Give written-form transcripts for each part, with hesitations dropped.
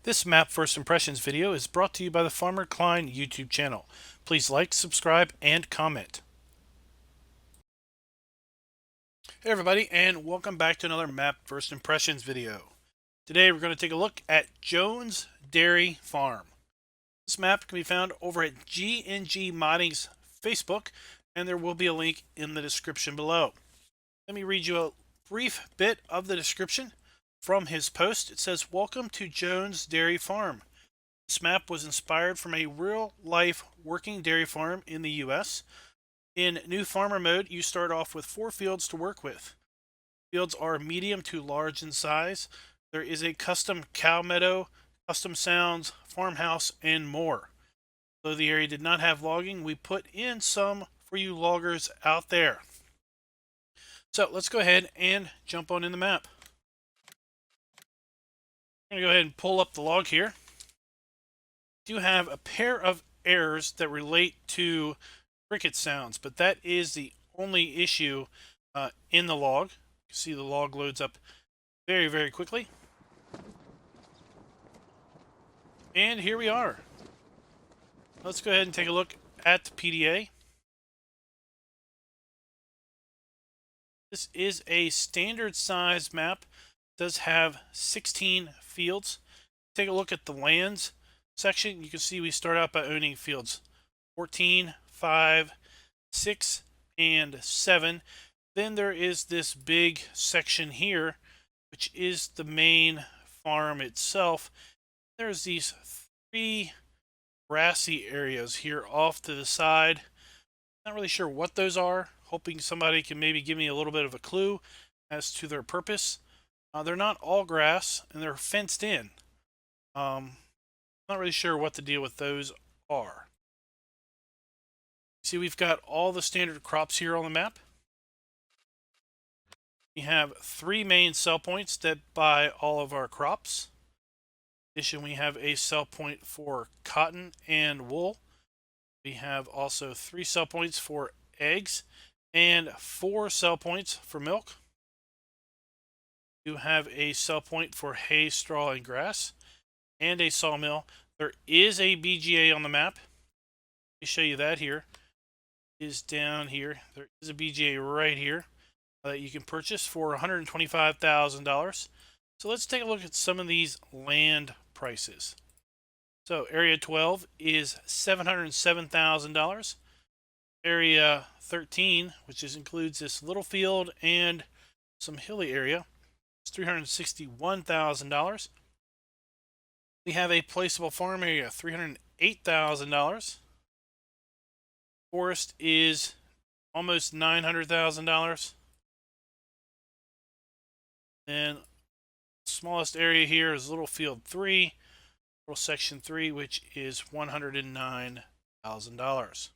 This map first impressions video is brought to you by the Farmer Klein YouTube channel. Please like, subscribe, and comment. Hey everybody, and welcome back to another map first impressions video. Today we're going to take a look at Jones Dairy Farm. This map can be found over at G&G Modding's Facebook, and there will be a link in the description below. Let me read you a brief bit of the description from his post. It says, "Welcome to Jones Dairy Farm. This map was inspired from a real-life working dairy farm in the U.S. In new farmer mode, you start off with 4 fields to work with. Fields are medium to large in size. There is a custom cow meadow, custom sounds, farmhouse, and more. Though the area did not have logging, we put in some for you loggers out there." So let's go ahead and jump on in the map. I'm going to go ahead and pull up the log here. Do have a pair of errors that relate to cricket sounds, but that is the only issue in the log. You see the log loads up very, very quickly. And here we are. Let's go ahead and take a look at the PDA. This is a standard size map. It does have 16 fields. Take a look at the lands section. You can see we start out by owning fields 14, 5, 6, and 7. Then there is this big section here, which is the main farm itself. There's these 3 grassy areas here off to the side. Not really sure what those are. Hoping somebody can maybe give me a little bit of a clue as to their purpose. They're not all grass, and they're fenced in. Not really sure what the deal with those are. See, we've got all the standard crops here on the map. We have 3 main sell points that buy all of our crops. In addition, we have a sell point for cotton and wool. We have also 3 sell points for eggs and 4 sell points for milk. We do have a sell point for hay, straw, and grass, and a sawmill. There is a BGA on the map. Let me show you that here. It is down here. There is a BGA right here that you can purchase for $125,000. So let's take a look at some of these land prices. So area 12 is $707,000. Area 13, which includes this little field and some hilly area, is $361,000. We have a placeable farm area, $308,000. Forest is almost $900,000. And smallest area here is little field 3, little section 3, which is $109,000.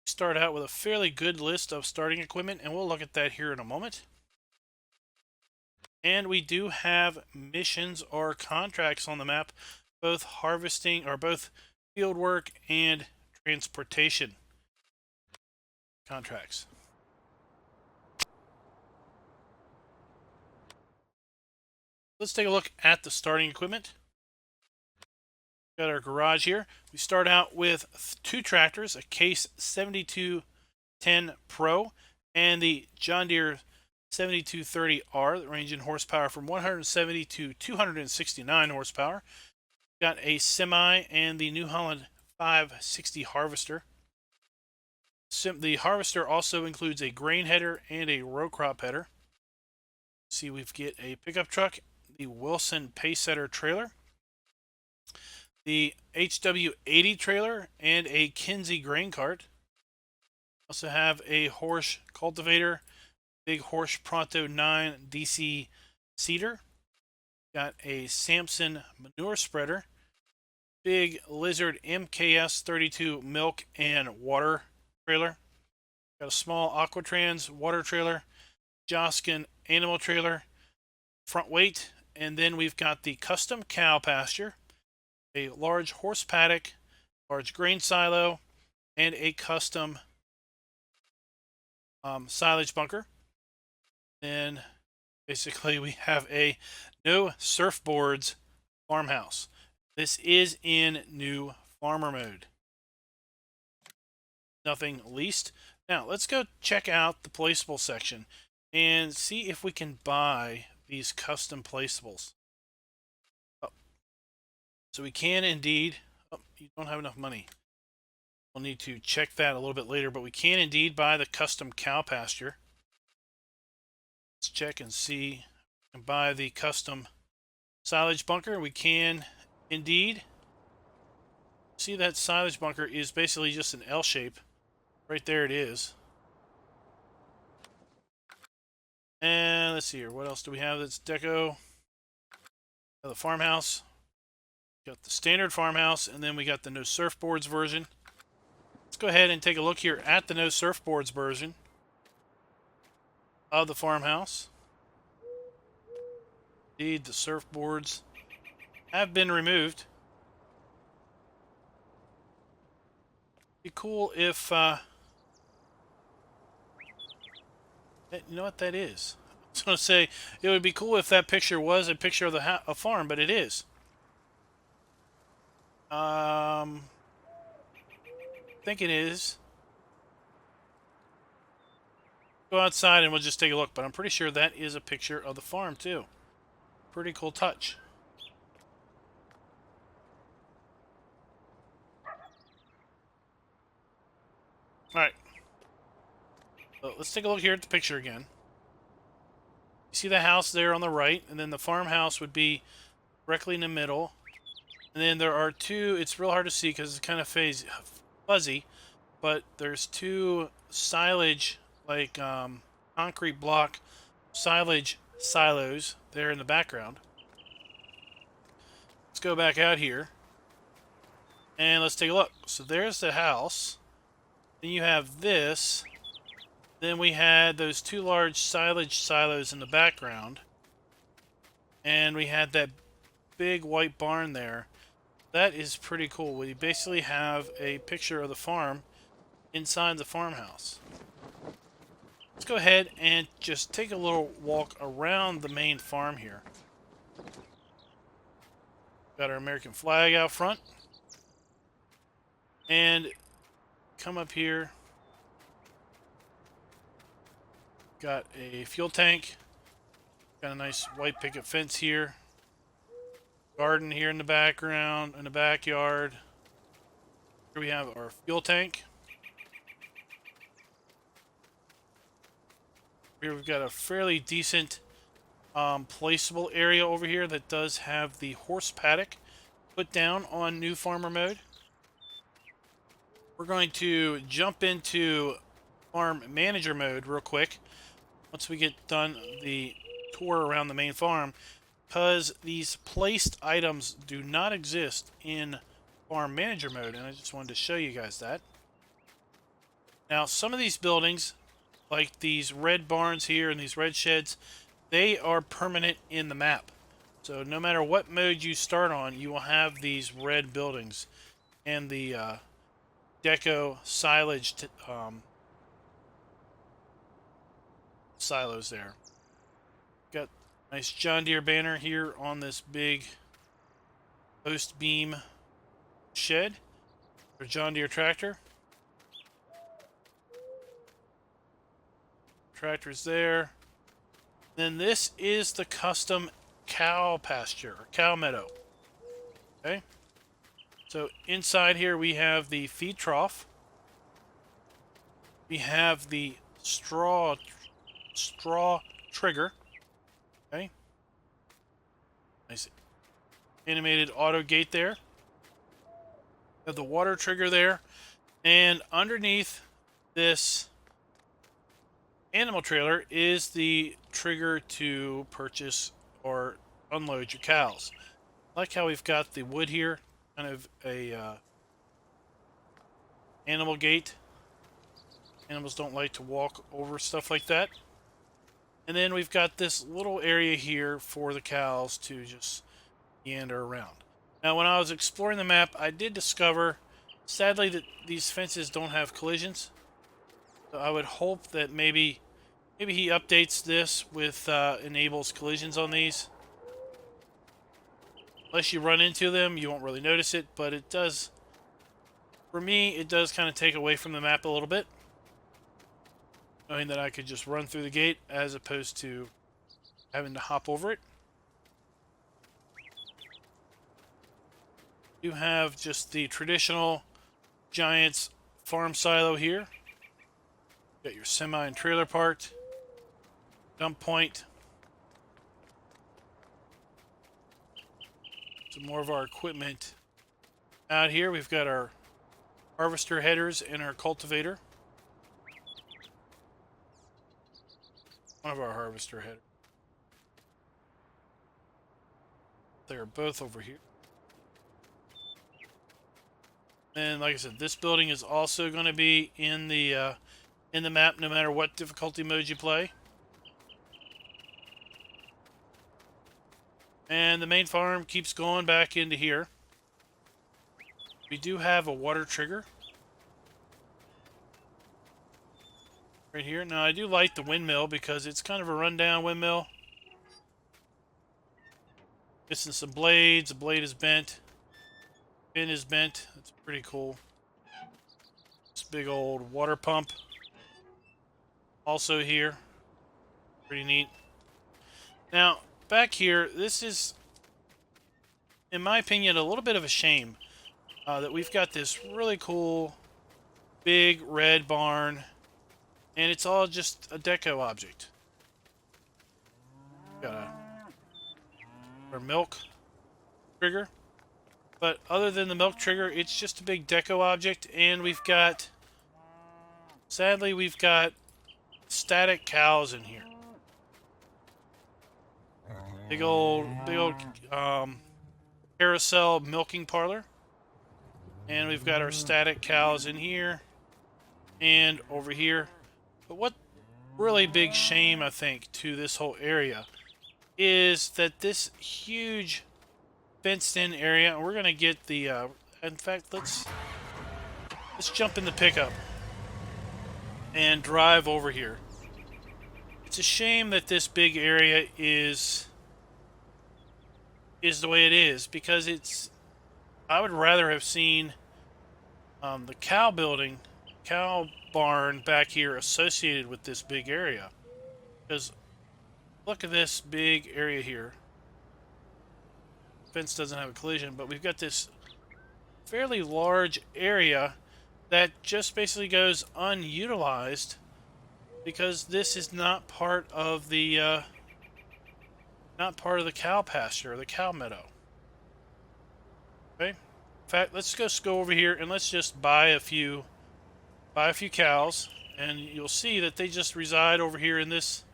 Start out with a fairly good list of starting equipment, and we'll look at that here in a moment. And we do have missions or contracts on the map, both harvesting or both field work and transportation contracts. Let's take a look at the starting equipment. Got our garage here. We start out with 2 tractors, a Case 7210 Pro and the John Deere 7230R that range in horsepower from 170 to 269 horsepower. Got a semi and the New Holland 560 harvester. The harvester also includes a grain header and a row crop header. See, we get a pickup truck, the Wilson Pacesetter trailer, the HW80 trailer, and a Kinsey grain cart. Also have a Horsch cultivator, big Horsch Pronto 9 DC seeder. Got a Samson manure spreader, big Lizard MKS 32 milk and water trailer. Got a small Aquatrans water trailer, Joskin animal trailer, front weight, and then we've got the custom cow pasture, a large horse paddock, large grain silo, and a custom silage bunker. Then basically we have a no surfboards farmhouse. This is in new farmer mode. Nothing leased. Now let's go check out the placeable section and see if we can buy these custom placeables. Oh, so we can indeed. Oh, you don't have enough money. We'll need to check that a little bit later, but we can indeed buy the custom cow pasture. Let's check and see. And buy the custom silage bunker. We can indeed. See, that silage bunker is basically just an L shape. Right there it is. And let's see here. What else do we have that's deco? The farmhouse. Got the standard farmhouse, and then we got the no surfboards version. Let's go ahead and take a look here at the no surfboards version of the farmhouse. Indeed, the surfboards have been removed. Be cool if you know what that is. I was going to say it would be cool if that picture was a picture of a farm, but it is. I think it is. Go outside and we'll just take a look, but I'm pretty sure that is a picture of the farm too. Pretty cool touch. Alright. So let's take a look here at the picture again. You see the house there on the right, and then the farmhouse would be directly in the middle. And then there are two, it's real hard to see because it's kind of fuzzy, but there's two silage, like concrete block silage silos there in the background. Let's go back out here and let's take a look. So there's the house. Then you have this. Then we had those two large silage silos in the background. And we had that big white barn there. That is pretty cool. We basically have a picture of the farm inside the farmhouse. Let's go ahead and just take a little walk around the main farm here. Got our American flag out front. And come up here. Got a fuel tank. Got a nice white picket fence here. Garden here in the background, in the backyard. Here we have our fuel tank. Here we've got a fairly decent placeable area over here that does have the horse paddock put down on new farmer mode. We're going to jump into farm manager mode real quick once we get done the tour around the main farm, because these placed items do not exist in farm manager mode, and I just wanted to show you guys that. Now, some of these buildings, like these red barns here and these red sheds, they are permanent in the map. So no matter what mode you start on, you will have these red buildings and the deco silage silos there. Got a nice John Deere banner here on this big post beam shed for John Deere tractor. Tractor's there. Then this is the custom cow pasture or cow meadow. Okay. So inside here we have the feed trough. We have the straw trigger. Okay. Nice animated auto gate there. Have the water trigger there. And underneath this animal trailer is the trigger to purchase or unload your cows. I like how we've got the wood here, kind of a animal gate. Animals don't like to walk over stuff like that. And then we've got this little area here for the cows to just meander around. Now, when I was exploring the map, I did discover, sadly, that these fences don't have collisions. So I would hope that maybe he updates this with enables collisions on these. Unless you run into them, you won't really notice it, but it does, for me, it does kind of take away from the map a little bit. Knowing that I could just run through the gate as opposed to having to hop over it. You have just the traditional Giants farm silo here. Got your semi and trailer parked. Dump point. Some more of our equipment out here. We've got our harvester headers and our cultivator. One of our harvester headers. They are both over here. And like I said, this building is also going to be in the map no matter what difficulty mode you play. And the main farm keeps going back into here. We do have a water trigger right here. Now, I do like the windmill because it's kind of a rundown windmill. Missing some blades. The blade is bent. Pin is bent. That's pretty cool. This big old water pump. Also here. Pretty neat. Now, back here, this is, in my opinion, a little bit of a shame that we've got this really cool big red barn, and it's all just a deco object. Got our milk trigger, but other than the milk trigger, it's just a big deco object, and we've got, sadly, we've got static cows in here. Big old carousel milking parlor. And we've got our static cows in here and over here. But what really big shame, I think, to this whole area is that this huge fenced-in area, and we're going to get the, in fact, let's jump in the pickup and drive over here. It's a shame that this big area is the way it is, because it's, I would rather have seen the cow barn back here associated with this big area. Because look at this big area here. Fence doesn't have a collision, but we've got this fairly large area that just basically goes unutilized because this is not part of the cow pasture or the cow meadow. Okay. In fact, let's just go over here and let's just buy a few cows, and you'll see that they just reside over here in this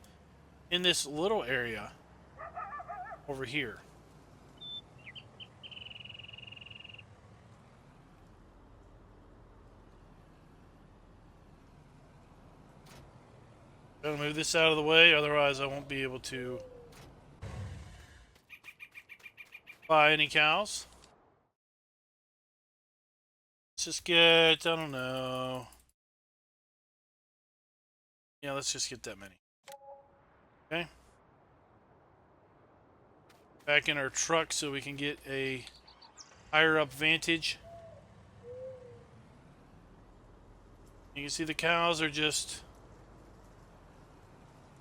little area over here. Gotta move this out of the way, otherwise I won't be able to buy any cows. Let's just get, I don't know. Yeah, let's just get that many. Okay. Back in our truck so we can get a higher up vantage. You can see the cows are just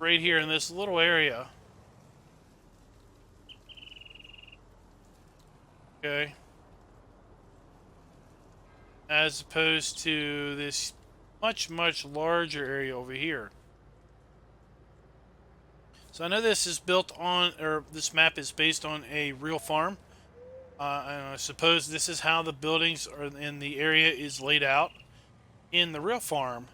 right here in this little area. Okay. As opposed to this much, much larger area over here. So I know this is built on, or this map is based on a real farm. And I suppose this is how the buildings are in the area is laid out in the real farm.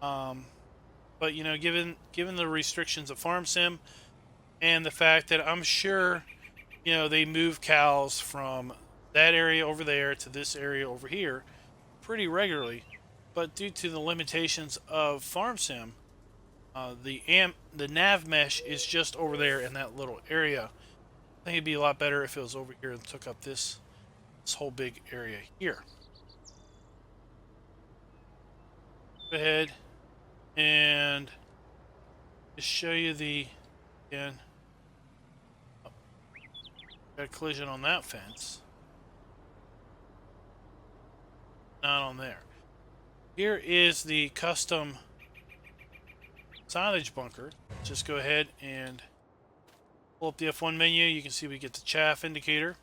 But you know, given the restrictions of Farm Sim and the fact that I'm sure, you know, they move cows from that area over there to this area over here pretty regularly, but due to the limitations of Farm Sim, the nav mesh is just over there in that little area. I think it'd be a lot better if it was over here and took up this whole big area here. Go ahead and just show you the, again, Got a collision on that fence. Not on there. Here is the custom silage bunker. Just go ahead and pull up the F1 menu. You can see we get the chaff indicator.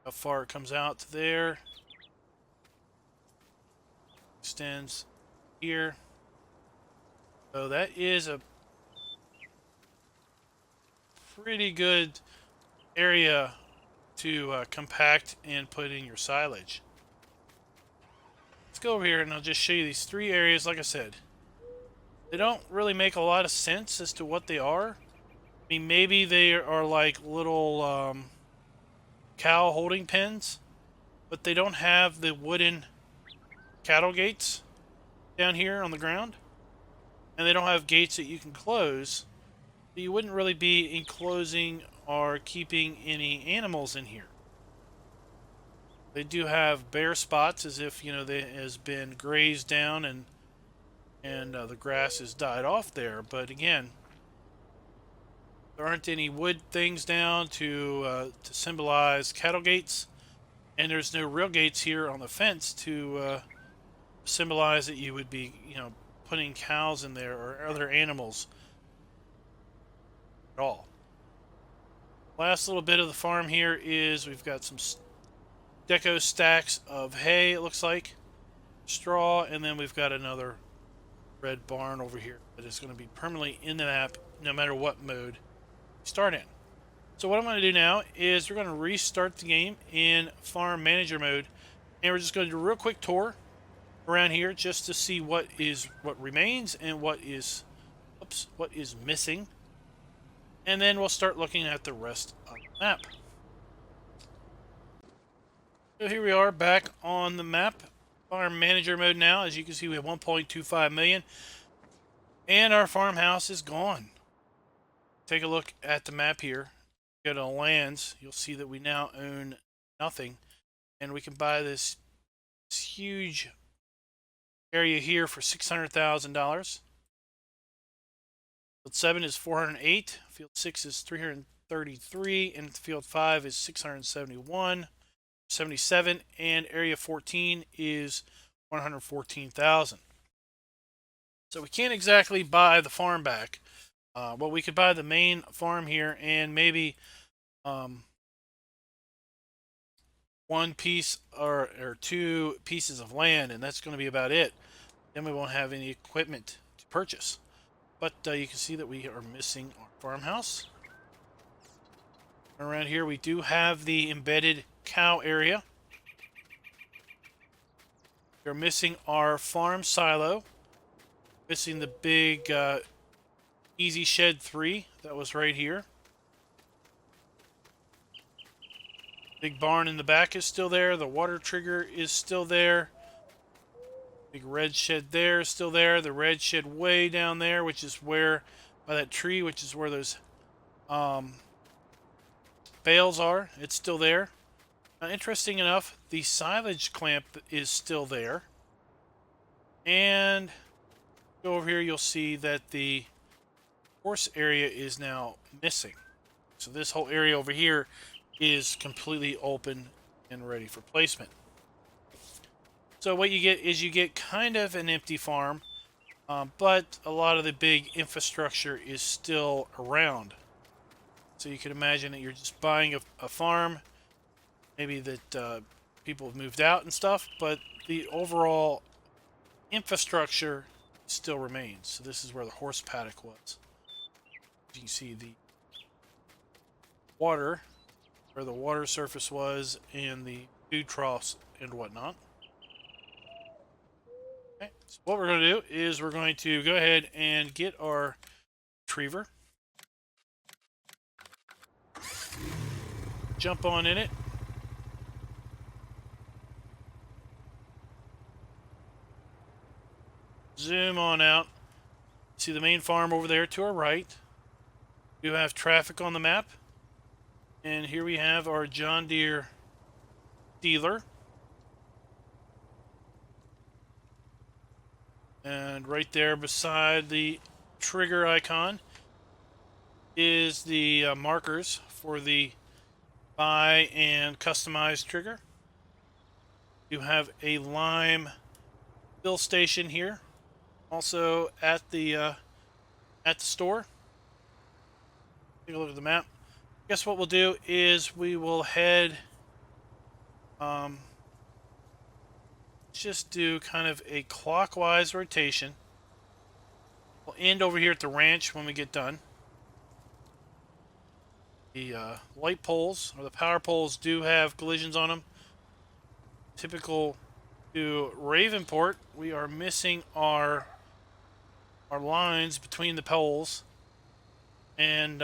How far it comes out to there. Extends here. So that is a pretty good area to compact and put in your silage. Let's go over here and I'll just show you these three areas. Like I said, they don't really make a lot of sense as to what they are. I mean, maybe they are like little cow holding pens, but they don't have the wooden cattle gates down here on the ground, and they don't have gates that you can close. So you wouldn't really be enclosing or keeping any animals in here. They do have bare spots, as if they has been grazed down and the grass has died off there. But again, there aren't any wood things down to symbolize cattle gates, and there's no real gates here on the fence to symbolize that you would be, putting cows in there or other animals at all. Last little bit of the farm here is we've got some deco stacks of hay, it looks like, straw, and then we've got another red barn over here that is going to be permanently in the map no matter what mode you start in. So what I'm going to do now is we're going to restart the game in farm manager mode, and we're just going to do a real quick tour around here just to see what remains and what is missing, and then we'll start looking at the rest of the map. So here we are back on the map, farm manager mode now. As you can see, we have 1.25 million, and our farmhouse is gone. Take a look at the map here. Go to lands, you'll see that we now own nothing, and we can buy this huge area here for $600,000. Field 7 is 408, field 6 is 333, and field 5 is 677, and area 14 is 114,000. So we can't exactly buy the farm back. Well, we could buy the main farm here and maybe one piece or two pieces of land, and that's going to be about it. Then we won't have any equipment to purchase. But you can see that we are missing our farmhouse. Around here we do have the embedded cow area. We're missing our farm silo. Missing the big Easy Shed 3 that was right here. Big barn in the back is still there. The water trigger is still there. Big red shed there is still there. The red shed way down there, which is where, by that tree, which is where those bales are. It's still there. Interesting enough, the silage clamp is still there. And go over here, you'll see that the horse area is now missing. So this whole area over here is completely open and ready for placement. So what you get is you get kind of an empty farm, but a lot of the big infrastructure is still around. So you can imagine that you're just buying a farm, maybe that people have moved out and stuff, but the overall infrastructure still remains. So this is where the horse paddock was. You can see the water, where the water surface was, and the food troughs and whatnot. Okay, so what we're going to do is we're going to go ahead and get our retriever. Jump on in it. Zoom on out. See the main farm over there to our right. We have traffic on the map. And here we have our John Deere dealer. And right there beside the trigger icon is the markers for the buy and customize trigger. You have a lime fill station here, also at the store. Take a look at the map. Guess what we'll do is we will head. Just do kind of a clockwise rotation. We'll end over here at the ranch when we get done. The light poles, or the power poles, do have collisions on them. Typical to Ravenport, we are missing our lines between the poles. And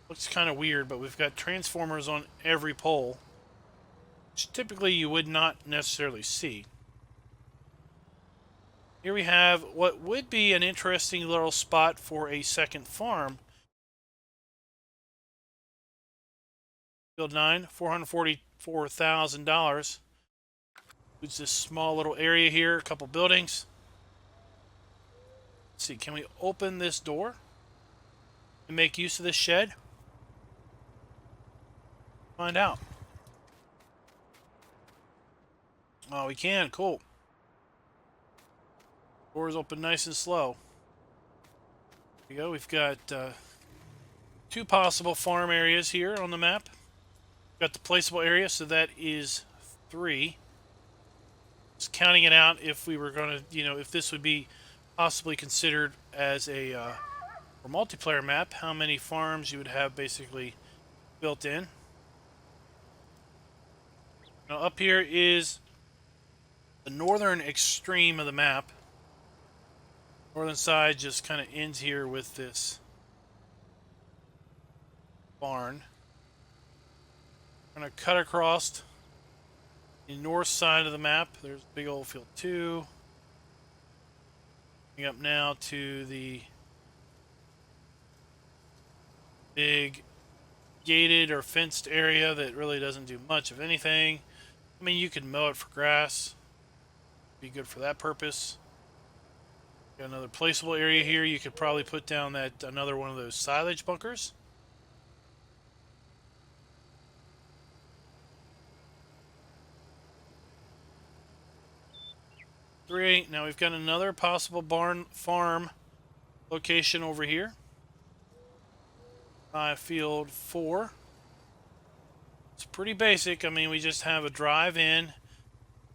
looks kind of weird, but we've got transformers on every pole, which typically you would not necessarily see. Here we have what would be an interesting little spot for a second farm. Field 9, $444,000. Includes this small little area here, a couple buildings. Let's see, can we open this door and make use of this shed? Find out. Oh, we can. Cool. Doors open nice and slow. There we go. We've got two possible farm areas here on the map. We've got the placeable area, so that is 3. Just counting it out if we were going to, if this would be possibly considered as a multiplayer map, how many farms you would have basically built in. Now up here is the northern extreme of the map. Northern side just kind of ends here with this barn. I'm going to cut across the north side of the map. There's big old field 2. Coming up now to the big gated or fenced area that really doesn't do much of anything. I mean, you could mow it for grass. Be good for that purpose. Got another placeable area here. You could probably put down another one of those silage bunkers. Now we've got another possible farm location over here. Field 4. It's pretty basic. I mean, we just have a drive-in,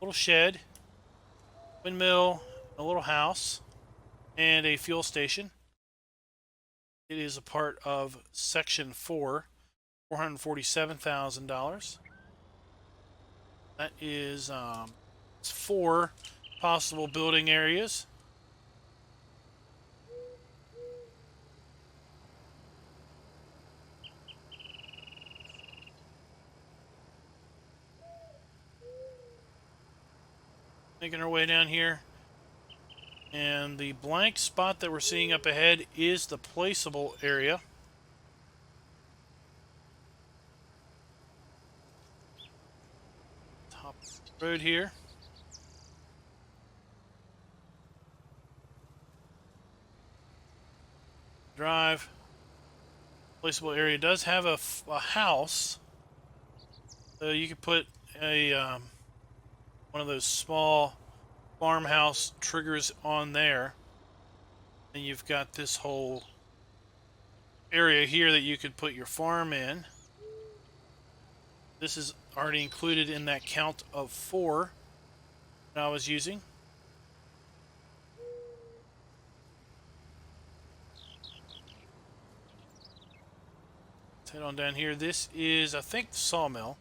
little shed, windmill, a little house, and a fuel station. It is a part of Section 4, $447,000. That is it's 4 possible building areas. Making our way down here. And the blank spot that we're seeing up ahead is the placeable area. Top road here. Drive. Placeable area does have a house. So you could put a one of those small farmhouse triggers on there, and you've got this whole area here that you could put your farm in. This is already included in that count of 4 that I was using. Let's head on down here. This is, I think, the sawmill.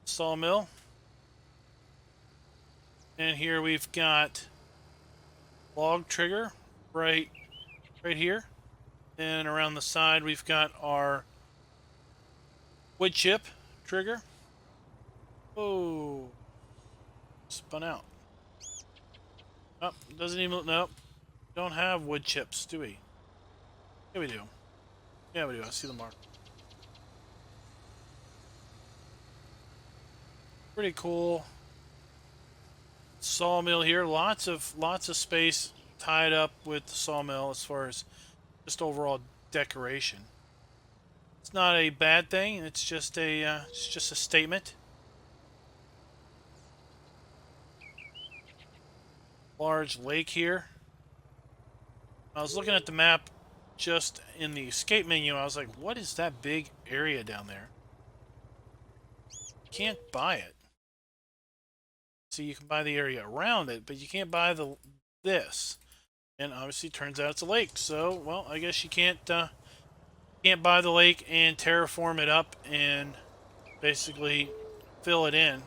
Sawmill. And here we've got log trigger right here. And around the side we've got our wood chip trigger. Oh, spun out. Oh, doesn't even, nope. Don't have wood chips, do we? Yeah, we do. Yeah, we do. I see the mark. Pretty cool. sawmill here. Lots of space tied up with the sawmill as far as just overall decoration. It's not a bad thing. It's just a statement. Large lake here. I was looking at the map just in the escape menu. I was like, what is that big area down there? Can't buy it. So you can buy the area around it, but you can't buy this. And obviously, it turns out it's a lake. So, well, I guess you can't buy the lake and terraform it up and basically fill it in.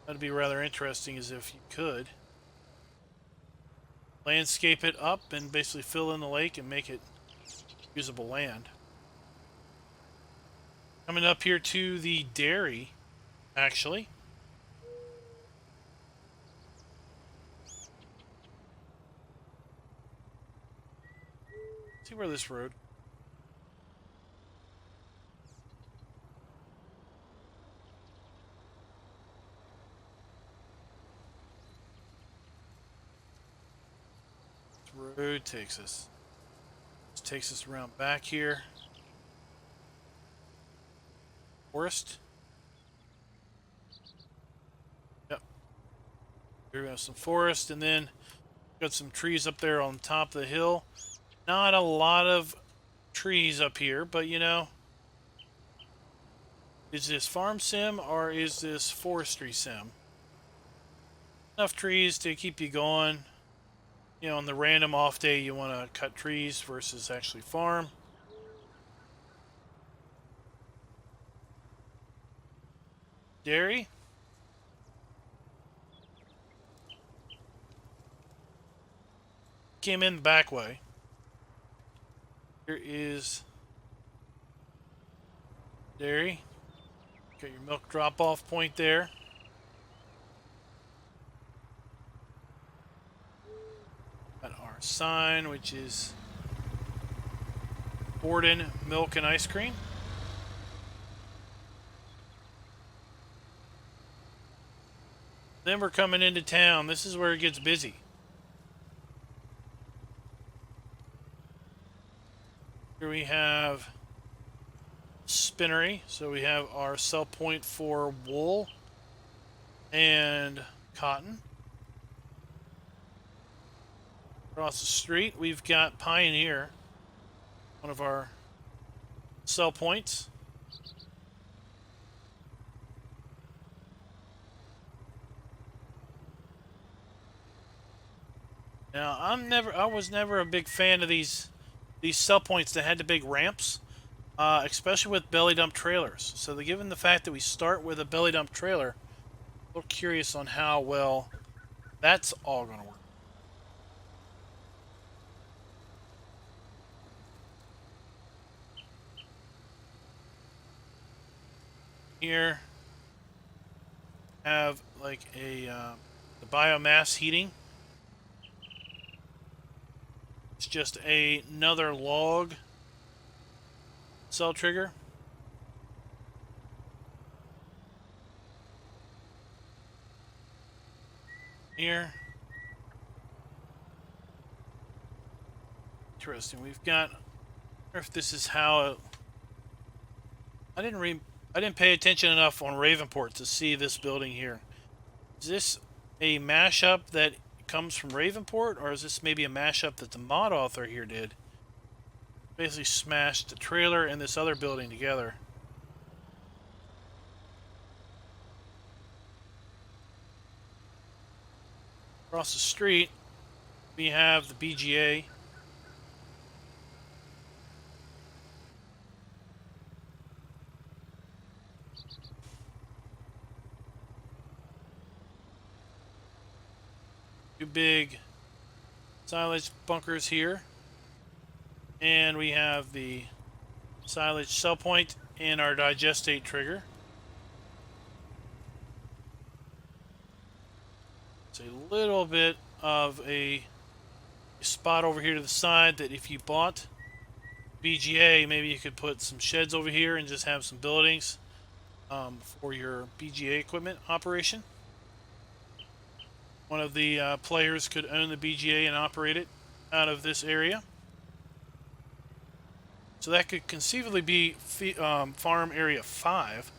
That'd be rather interesting, as if you could landscape it up and basically fill in the lake and make it usable land. Coming up here to the dairy, actually. See where this road. This road takes us. This takes us around back here. Forest. Yep. Here we have some forest, and then got some trees up there on top of the hill. Not a lot of trees up here, but you know, is this farm sim or is this forestry sim? Enough trees to keep you going. You know, on the random off day you want to cut trees versus actually farm. Dairy. Came in the back way. Here is dairy. Got your milk drop-off point there. Got our sign, which is Borden Milk and Ice Cream. Then we're coming into town. This is where it gets busy. Here we have spinnery. So we have our sell point for wool and cotton. Across the street, we've got Pioneer, one of our sell points. Now, I was never a big fan of these sell points that had the big ramps, especially with belly dump trailers. So, given the fact that we start with a belly dump trailer, a little curious on how well that's all going to work. Here, have like the biomass heating. It's just another log cell trigger. Here. Interesting. We've got, I wonder if this is how I didn't pay attention enough on Ravenport to see this building here. Is this a mashup that comes from Ravenport, or is this maybe a mashup that the mod author here did? Basically smashed the trailer and this other building together. Across the street, we have the BGA. Two big silage bunkers here. And we have the silage cell point and our digestate trigger. It's a little bit of a spot over here to the side that if you bought BGA, maybe you could put some sheds over here and just have some buildings for your BGA equipment operation. One of the players could own the BGA and operate it out of this area. So that could conceivably be farm area 5.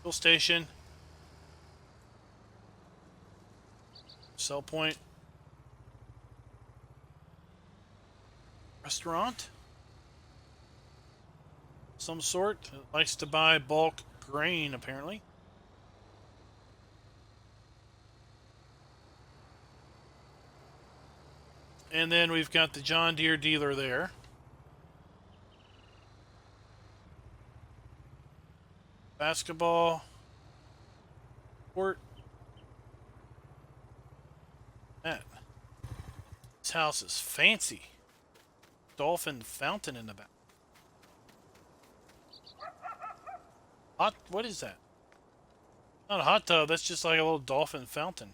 Fuel station. Sell point. Restaurant. Some sort. It likes to buy bulk grain, apparently. And then we've got the John Deere dealer there. Basketball. Court. That. This house is fancy. Dolphin fountain in the back. What is that? Not a hot tub, that's just like a little dolphin fountain.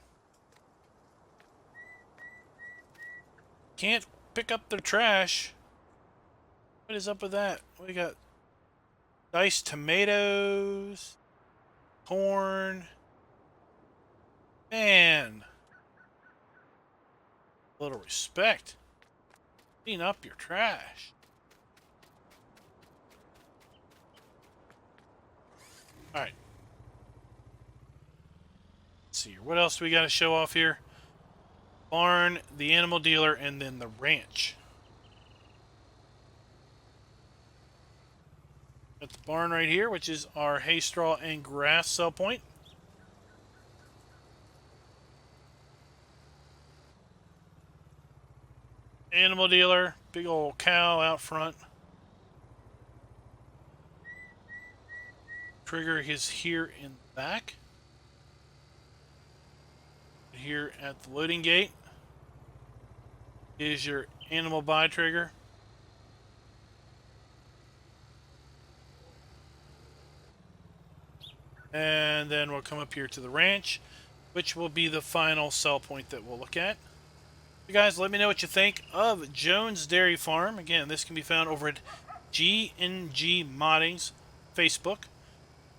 Can't pick up their trash. What is up with that? We got diced tomatoes, corn. Man. A little respect. Clean up your trash. Alright. Let's see here. What else do we got to show off here? Barn, the animal dealer, and then the ranch. Got the barn right here, which is our hay, straw, and grass sell point. Animal dealer, big old cow out front. Trigger is here in the back. Here at the loading gate is your animal buy trigger. And then we'll come up here to the ranch, which will be the final sell point that we'll look at. You guys, let me know what you think of Jones Dairy Farm. Again, this can be found over at G&G Modding's Facebook.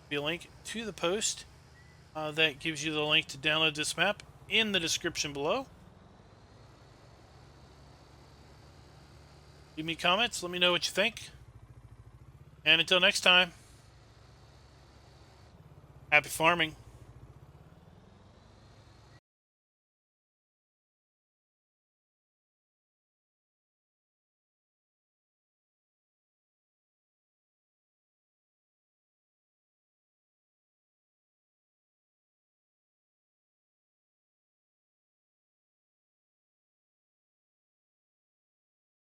Be a link to the post that gives you the link to download this map in the description below. Leave me comments. Let me know what you think. And until next time, happy farming.